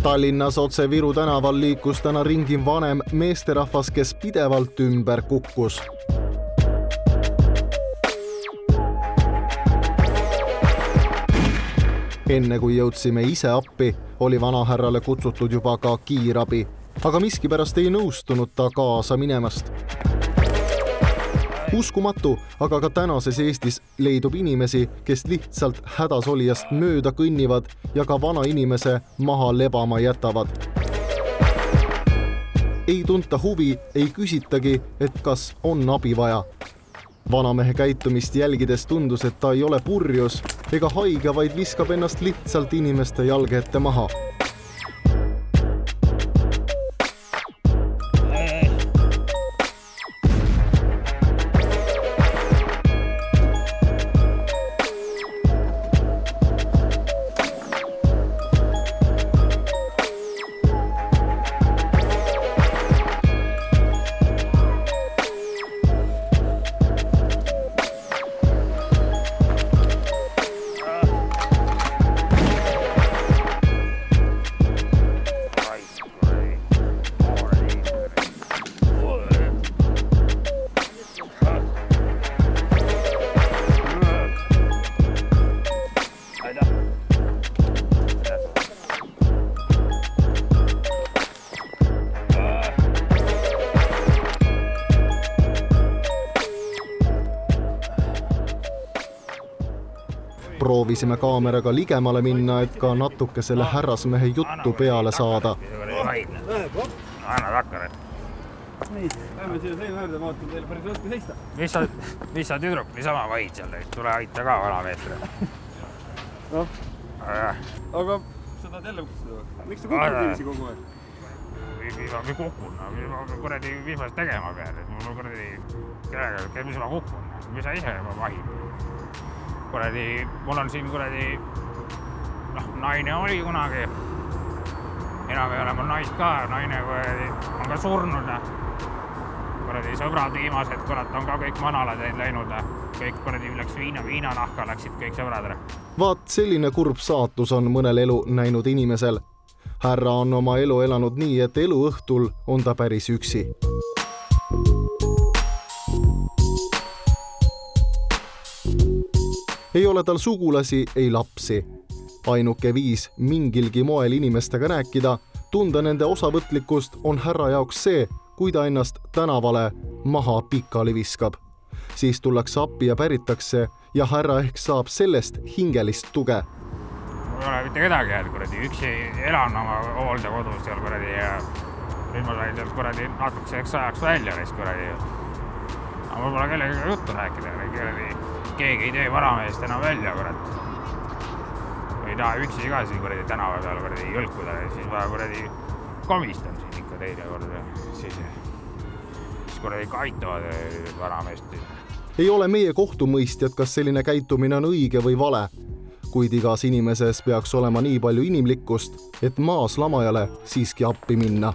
Tallinnas otse Viru tänaval liikus täna ringi vanem meesterahvas, kes pidevalt ümber kukkus. Enne kui jõudsime ise appi, oli vanahärrale kutsutud juba ka kiirabi, aga miskipärast ei nõustunud ta kaasa minemast. Uskumatu, aga ka tänases Eestis leidub inimesi, kes lihtsalt hädasolijast mööda kõnnivad ja ka vana inimese maha lebama jätavad. Ei tunta huvi, ei küsitagi, et kas on abi vaja. Vanamehe käitumist jälgides tundus, et ta ei ole purjus ega haige, vaid viskab ennast lihtsalt inimeste jalge ette maha. Proovisime kaameraga ligemale minna, et ka natuke selle härrasmehe juttu peale saada. Anna takkar. Lähme siia seina äärde, vaatame teile päris raske seista. Mis sa tüdruk, niisama vaid seal, tule aita ka vana meestele. Noh, aga sa tahad jälle kukkuda? Miks sa kukud inimesi kogu aeg? Ma kukun, kuradi, mis ma tegema pean, mul kuradi, mis ma kukun, mis sa ise vahid. Kuradi, mul on siin kuradi, naine oli kunagi, enam ei ole mul naist ka, naine kuradi on ka surnud. Kuradi sõbrad viimased, kurat, on ka kõik manalad läinud, kõik kuradi läks viinanahka, läksid kõik sõbrad. Vaat selline kurb saatus on mõnel elu näinud inimesel. Härra on oma elu elanud nii, et elu õhtul on ta päris üksi. Ei ole tal sugulasi, ei lapsi. Ainuke viis mingilgi moel inimestega rääkida, tunda nende osavõtlikkust on härra jaoks see, kui ta ennast tänavale maha pikali viskab. Siis tullakse appi ja päritakse ja härra ehk saab sellest hingelist tuge. Mul ei ole mitte kedagi jääd, kuradi, üksi elan oma hooldekodus seal kuradi ja nüüd ma sain sealt kuradi natukeseks ajaks välja neist kuradi. Aga mul pole kellega juttu rääkida, keegi ei tee varameest enam välja, kurat. Või ei taha üksi ka siin kuradi tänava peal kuradi jõlkuda, siis ma kuradi komistan siin ikka teine korda. Siis kuradi kaitavad varameest. Ei ole meie kohtumõistjad, kas selline käitumine on õige või vale, kuid igas inimeses peaks olema nii palju inimlikkust, et maas lamajale siiski appi minna.